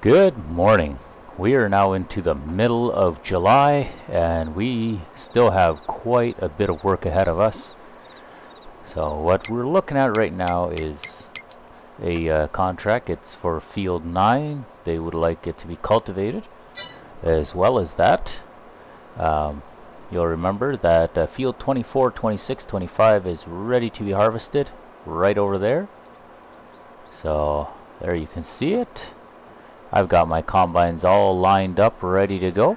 Good morning. We are now into the middle of July and we still have quite a bit of work ahead of us. So what we're looking at right now is a contract. It's for field 9. They would like it to be cultivated. As well as that, you'll remember that field 24, 26, 25 is ready to be harvested right over there. So there you can see it. I've got my combines all lined up, ready to go.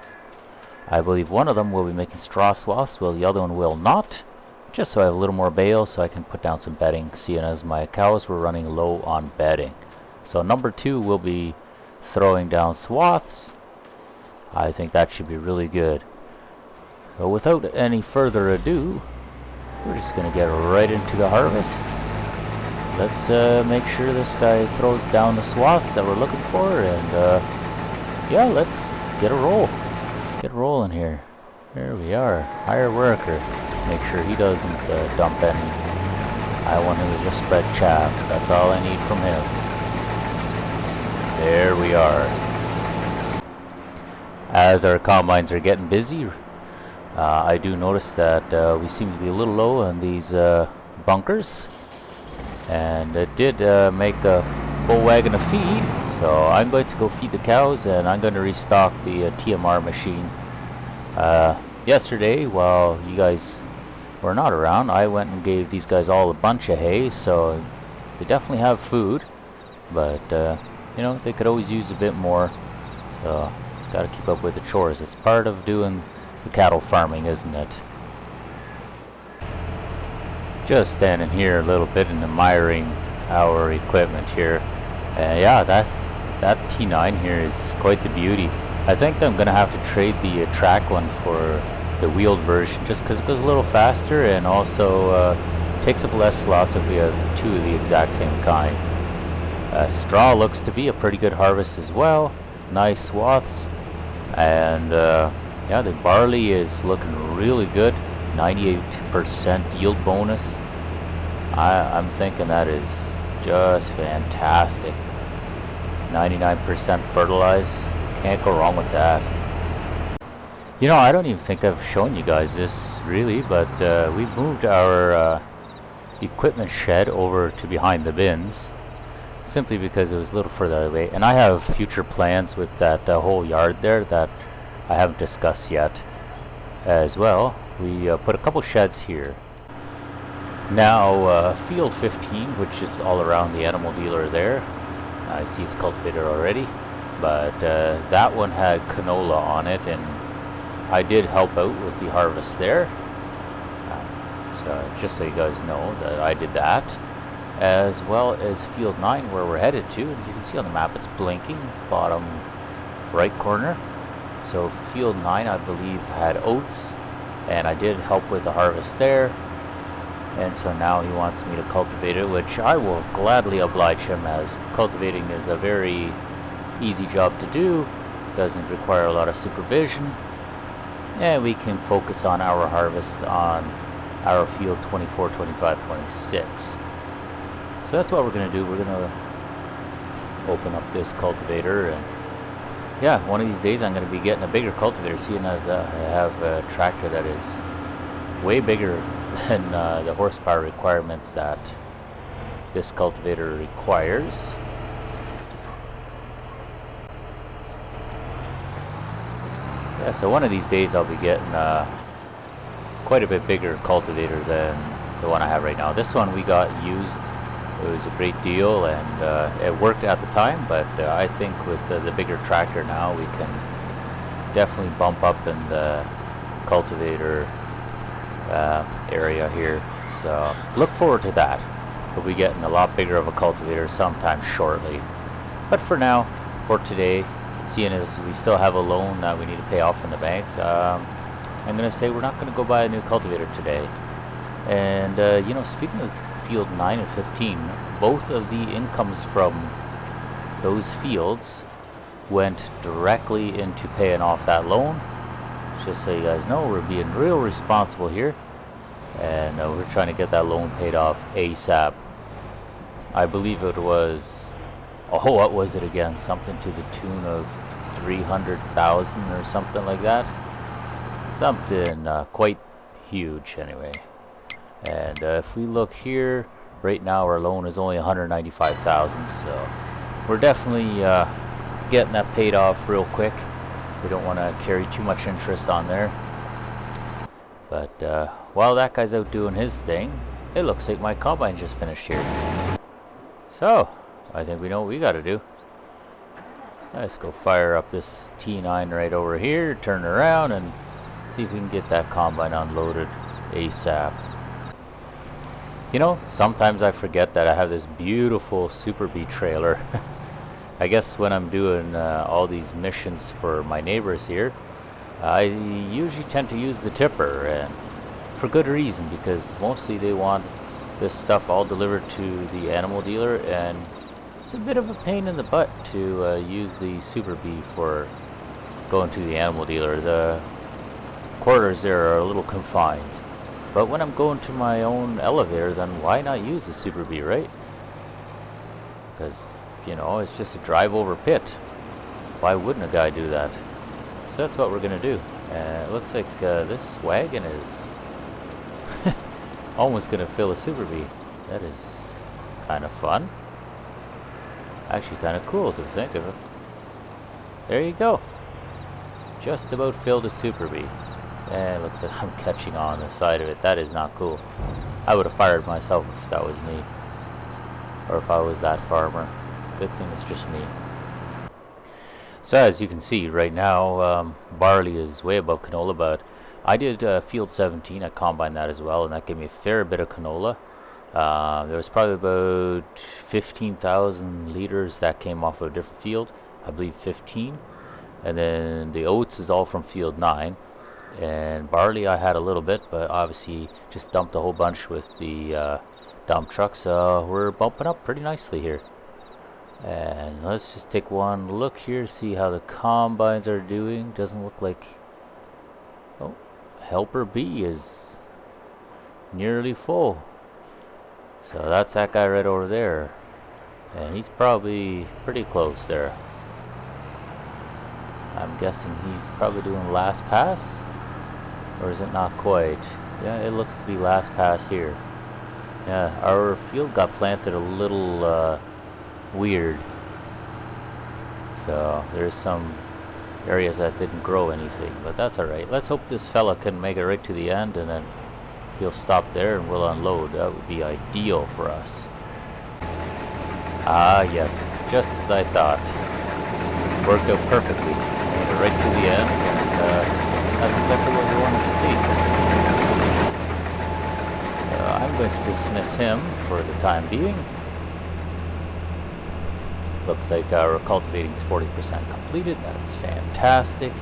I believe one of them will be making straw swaths, while the other one will not. Just so I have a little more bale so I can put down some bedding, seeing as my cows were running low on bedding. So number 2 will be throwing down swaths. I think that should be really good. So without any further ado, we're just going to get right into the harvest. Let's make sure this guy throws down the swaths that we're looking for, and yeah, let's get a roll. Get rolling here. There we are. Hire worker. Make sure he doesn't dump any. I want him to just spread chaff. That's all I need from him. There we are. As our combines are getting busy, I do notice that we seem to be a little low on these bunkers. And it did make a full wagon of feed, so I'm going to go feed the cows, and I'm going to restock the TMR machine. Yesterday, while you guys were not around, I went and gave these guys all a bunch of hay, so they definitely have food, but you know, they could always use a bit more, so gotta keep up with the chores. It's part of doing the cattle farming, isn't it? Just standing here a little bit and admiring our equipment here. Yeah, that T9 here is quite the beauty. I think I'm gonna have to trade the track one for the wheeled version, just because it goes a little faster and also takes up less slots if we have 2 of the exact same kind. Straw looks to be a pretty good harvest as well. Nice swaths, and yeah, the barley is looking really good. 98% yield bonus. I'm thinking that is just fantastic. 99% fertilized. Can't go wrong with that. You know, I don't even think I've shown you guys this really, but we moved our equipment shed over to behind the bins simply because it was a little further away, and I have future plans with that whole yard there that I haven't discussed yet as well. We put a couple sheds here. Now field 15, which is all around the animal dealer there. I see it's cultivated already, but that one had canola on it, and I did help out with the harvest there. So just so you guys know that I did that, as well as field 9 where we're headed to. And you can see on the map it's blinking, bottom right corner. So field 9 I believe had oats, and I did help with the harvest there, and so now he wants me to cultivate it, which I will gladly oblige him, as cultivating is a very easy job to do, doesn't require a lot of supervision, and we can focus on our harvest on our field 24, 25, 26. So that's what we're going to do. We're going to open up this cultivator, and yeah, one of these days I'm going to be getting a bigger cultivator, seeing as I have a tractor that is way bigger than the horsepower requirements that this cultivator requires. Yeah, so one of these days I'll be getting quite a bit bigger cultivator than the one I have right now. This one we got used. It was a great deal, and it worked at the time, but I think with the bigger tractor now we can definitely bump up in the cultivator area here. So look forward to that. We'll be getting a lot bigger of a cultivator sometime shortly. But for now, for today, seeing as we still have a loan that we need to pay off in the bank, I'm going to say we're not going to go buy a new cultivator today. And you know, speaking of field 9 and 15, both of the incomes from those fields went directly into paying off that loan. Just so you guys know, we're being real responsible here, and we're trying to get that loan paid off ASAP. I believe it was Oh, what was it again? Something to the tune of 300,000 or something like that. Something quite huge anyway. And if we look here, right now our loan is only 195,000, so we're definitely getting that paid off real quick. We don't want to carry too much interest on there. But while that guy's out doing his thing, it looks like my combine just finished here. So I think we know what we got to do. Let's go fire up this T9 right over here, turn around, and see if we can get that combine unloaded ASAP. You know, sometimes I forget that I have this beautiful Super Bee trailer. I guess when I'm doing all these missions for my neighbors here, I usually tend to use the tipper, and for good reason, because mostly they want this stuff all delivered to the animal dealer, and it's a bit of a pain in the butt to use the Super Bee for going to the animal dealer. The quarters there are a little confined. But when I'm going to my own elevator, then why not use the Super Bee, right? Because, you know, it's just a drive over pit. Why wouldn't a guy do that? So that's what we're going to do. It looks like this wagon is almost going to fill a Super Bee. That is kind of fun. Actually kind of cool to think of it. There you go. Just about filled a Super Bee. And it looks like I'm catching on the side of it. That is not cool. I would have fired myself if that was me. Or if I was that farmer. Good thing it's just me. So as you can see right now, barley is way above canola, but I did field 17. I combined that as well, and that gave me a fair bit of canola. There was probably about 15,000 liters that came off of a different field. I believe 15. And then the oats is all from field 9. And barley I had a little bit, but obviously just dumped a whole bunch with the dump truck. So we're bumping up pretty nicely here. And let's just take one look here, see how the combines are doing. Doesn't look like... Oh, helper B is nearly full. So that's that guy right over there. And he's probably pretty close there. I'm guessing he's probably doing last pass. Or is it not quite? Yeah, it looks to be last pass here. Yeah, our field got planted a little weird. So there's some areas that didn't grow anything, but that's alright. Let's hope this fella can make it right to the end, and then he'll stop there and we'll unload. That would be ideal for us. Ah yes, just as I thought. Worked out perfectly. Made it right to the end, and that's exactly what we wanted to see. So I'm going to dismiss him for the time being. Looks like our cultivating is 40% completed. That's fantastic.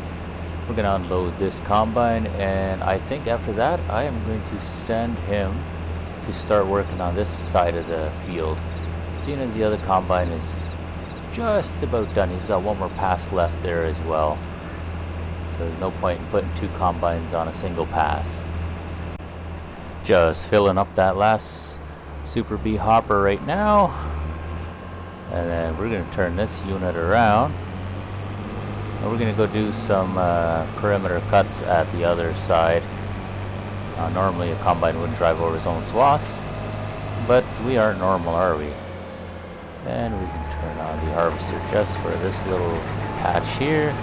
We're going to unload this combine, and I think after that I am going to send him to start working on this side of the field, seeing as the other combine is just about done. He's got one more pass left there as well, so there's no point in putting two combines on a single pass. Just filling up that last Super Bee hopper right now. And then we're going to turn this unit around. And we're going to go do some perimeter cuts at the other side. Normally a combine wouldn't drive over his own swaths, but we aren't normal, are we? And we can turn on the harvester just for this little patch here.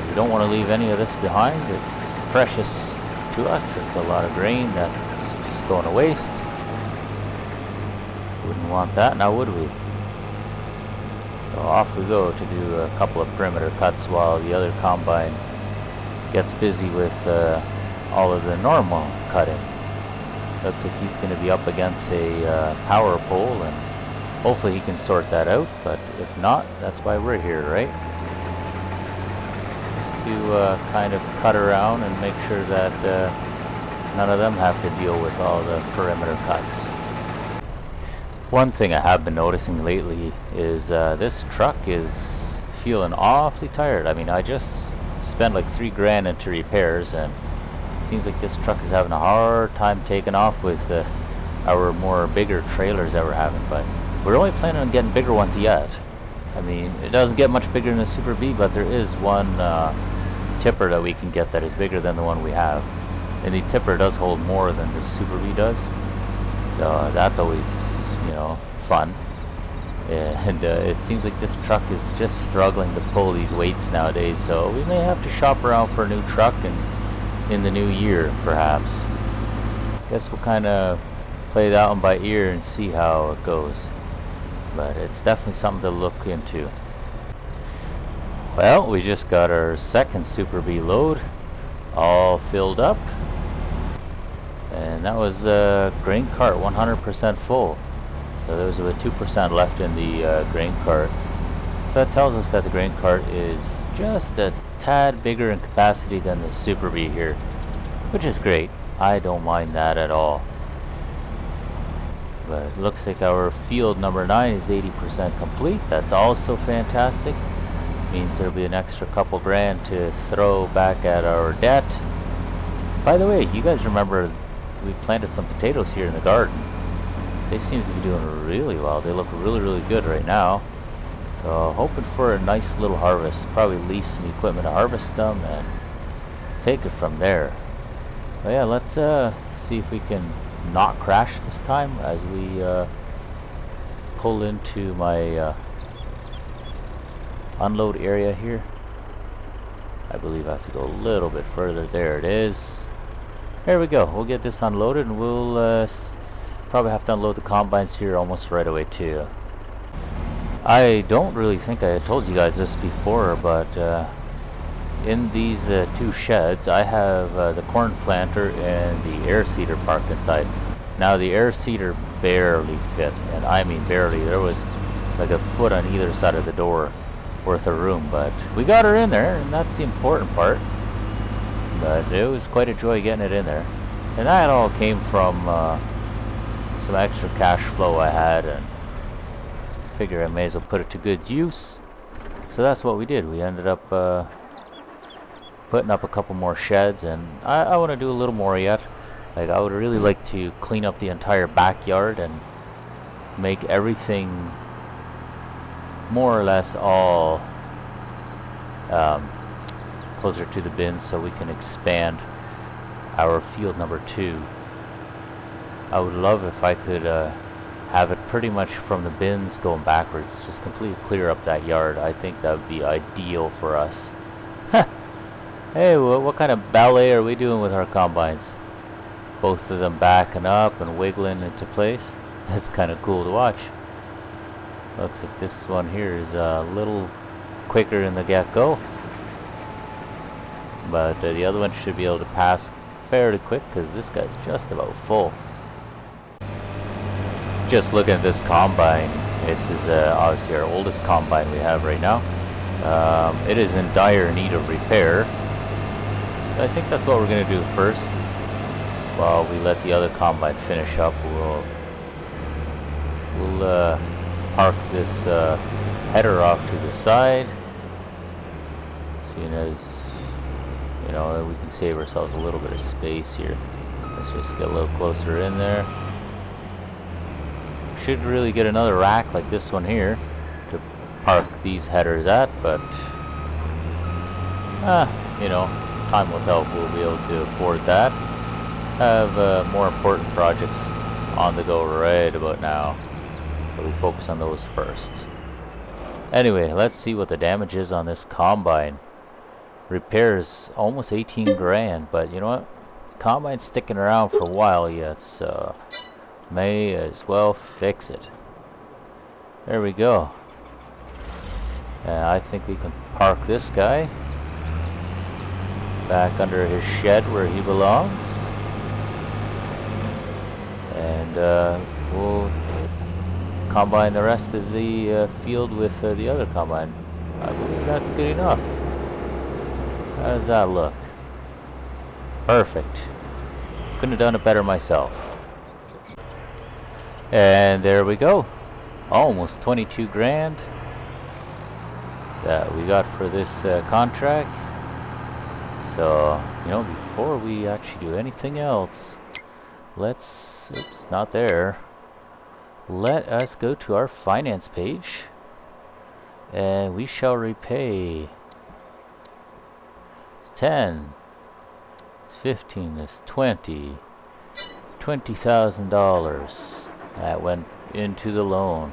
We don't want to leave any of this behind. It's precious to us. It's a lot of grain that's just going to waste. Wouldn't want that now, would we? So off we go to do a couple of perimeter cuts while the other combine gets busy with all of the normal cutting. Looks like he's going to be up against a power pole, and hopefully he can sort that out, but if not, that's why we're here, right? Just to kind of cut around and make sure that none of them have to deal with all the perimeter cuts. One thing I have been noticing lately is this truck is feeling awfully tired. I mean, I just spent like $3 grand into repairs, and it seems like this truck is having a hard time taking off with our more bigger trailers that we're having. But we're only planning on getting bigger ones yet. I mean, it doesn't get much bigger than the Super B, but there is one tipper that we can get that is bigger than the one we have. And the tipper does hold more than the Super B does. So that's always, you know, fun. And it seems like this truck is just struggling to pull these weights nowadays, so we may have to shop around for a new truck in the new year, perhaps. Guess we'll kind of play that one by ear and see how it goes. But it's definitely something to look into. Well, we just got our second Super B load all filled up. And that was a grain cart 100% full. So there was about 2% left in the grain cart. So that tells us that the grain cart is just a tad bigger in capacity than the Super B here, which is great. I don't mind that at all. But it looks like our field number 9 is 80% complete. That's also fantastic. Means there'll be an extra couple grand to throw back at our debt. By the way, you guys remember we planted some potatoes here in the garden. They seem to be doing really well. They look really, really good right now. So hoping for a nice little harvest. Probably lease some equipment to harvest them and take it from there. But yeah, let's see if we can not crash this time as we pull into my unload area here. I believe I have to go a little bit further. There it is. There we go. We'll get this unloaded and we'll probably have to unload the combines here almost right away too. I don't really think I had told you guys this before, but in these two sheds I have the corn planter and the air seeder parked inside. Now the air seeder barely fit, and I mean barely. There was like a foot on either side of the door worth of room, but we got her in there, and that's the important part. But it was quite a joy getting it in there, and that all came from some extra cash flow I had, and figure I may as well put it to good use. So that's what we did. We ended up putting up a couple more sheds, and I want to do a little more yet. Like, I would really like to clean up the entire backyard and make everything more or less all closer to the bins so we can expand our field number 2. I would love if I could have it pretty much from the bins going backwards, just completely clear up that yard. I think that would be ideal for us. Hey, what kind of ballet are we doing with our combines? Both of them backing up and wiggling into place. That's kind of cool to watch. Looks like this one here is a little quicker in the get-go, but the other one should be able to pass fairly quick because this guy's just about full. Just looking at this combine, this is obviously our oldest combine we have right now. It is in dire need of repair, so I think that's what we're going to do first. While we let the other combine finish up, we'll park this header off to the side, seeing as, you know, we can save ourselves a little bit of space here. Let's just get a little closer in there. Should really get another rack like this one here to park these headers at, but you know, time will tell if we'll be able to afford that. Have more important projects on the go right about now, so we focus on those first. Anyway, let's see what the damage is on this combine. Repairs almost 18 grand, but you know what? Combine's sticking around for a while yet, so may as well fix it. There we go. I think we can park this guy back under his shed where he belongs, and we'll combine the rest of the field with the other combine. I believe that's good enough. How does that look? Perfect. Couldn't have done it better myself. And there we go. Almost 22 grand that we got for this contract. So, you know, before we actually do anything else, let's, oops, not there. let us go to our finance page, and we shall repay. It's 10, it's 15, it's 20. $20,000 that went into the loan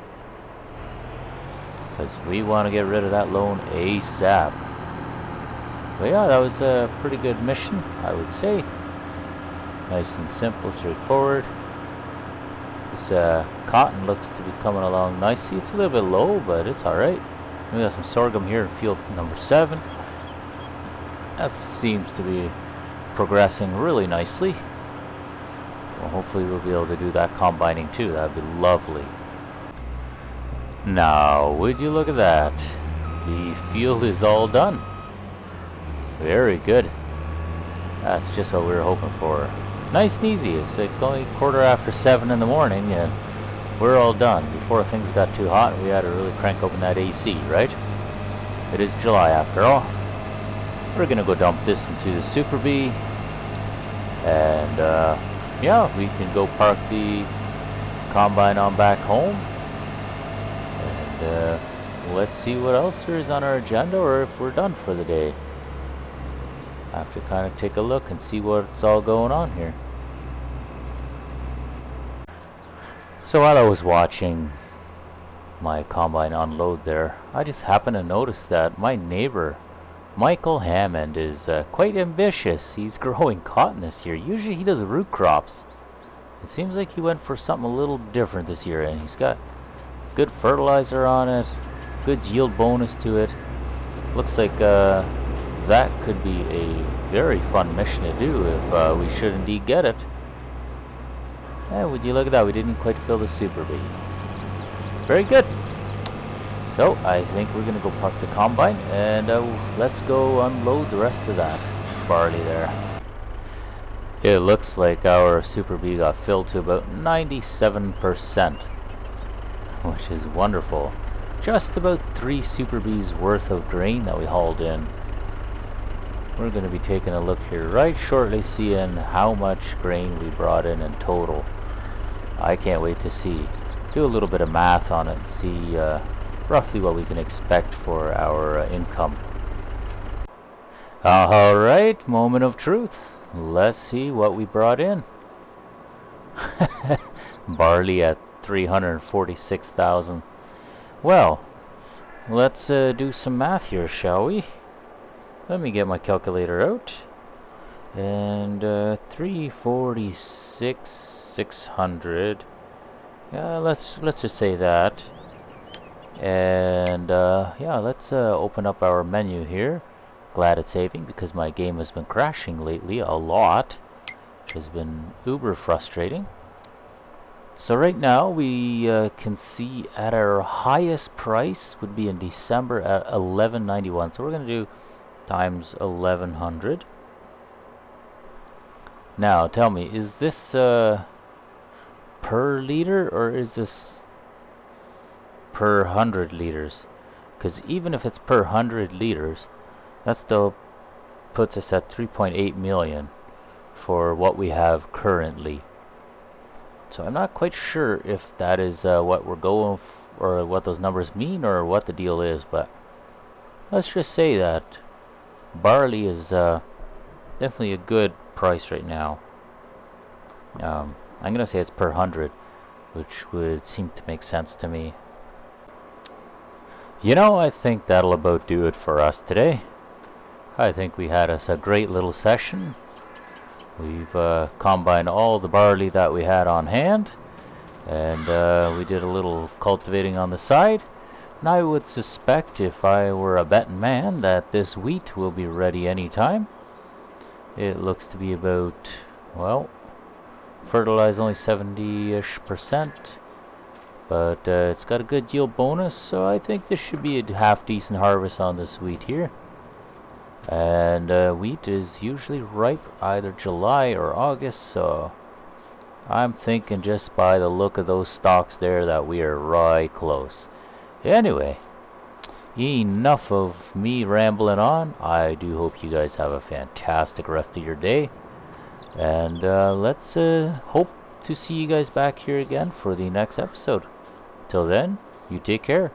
because we want to get rid of that loan ASAP. But yeah, that was a pretty good mission, I would say. Nice and simple, straightforward. This cotton looks to be coming along nicely. It's a little bit low, but it's alright. We got some sorghum here in field number 7. That seems to be progressing really nicely. Well, hopefully we'll be able to do that combining too. That'd be lovely. Now, would you look at that? The field is all done. Very good. That's just what we were hoping for. Nice and easy. It's like only 7:15 in the morning and we're all done. Before things got too hot, we had to really crank open that AC, right? It is July after all. We're gonna go dump this into the Super Bee, and yeah, we can go park the combine on back home, and let's see what else there is on our agenda, or if we're done for the day. I have to kind of take a look and see what's all going on here. So while I was watching my combine unload there, I just happened to notice that my neighbor Michael Hammond is quite ambitious. He's growing cotton this year. Usually he does root crops. It seems like he went for something a little different this year, and he's got good fertilizer on it, good yield bonus to it. Looks like that could be a very fun mission to do if we should indeed get it. And would you look at that, we didn't quite fill the Super Bee. Very good. So I think we're going to go park the combine, and let's go unload the rest of that barley there. It looks like our Super Bee got filled to about 97%, which is wonderful. Just about 3 Super Bees worth of grain that we hauled in. We're going to be taking a look here right shortly, seeing how much grain we brought in total. I can't wait to see. Do a little bit of math on it and see roughly what we can expect for our income. Alright, moment of truth. Let's see what we brought in. Barley at 346,000. Well, let's do some math here, shall we? Let me get my calculator out. And 346,600. Let's just say that. And yeah, let's open up our menu here. Glad it's saving because my game has been crashing lately a lot, which has been uber frustrating. So right now we can see at our highest price would be in December at 11.91. So we're going to do times 1100. Now tell me, is this per liter or is this per 100 liters? Because even if it's per 100 liters, that still puts us at 3.8 million for what we have currently. So I'm not quite sure if that is what we're going or what those numbers mean or what the deal is, but let's just say that barley is definitely a good price right now. I'm gonna say it's per 100, which would seem to make sense to me. You know, I think that'll about do it for us today. I think we had us a great little session. We've combined all the barley that we had on hand, and we did a little cultivating on the side. And I would suspect, if I were a betting man, that this wheat will be ready anytime. It looks to be about, well, fertilized only 70-ish%, but it's got a good yield bonus, so I think this should be a half decent harvest on this wheat here. And wheat is usually ripe either July or August, so I'm thinking just by the look of those stalks there that we are right close. Anyway, enough of me rambling on. I do hope you guys have a fantastic rest of your day, and let's hope to see you guys back here again for the next episode. Till then, you take care.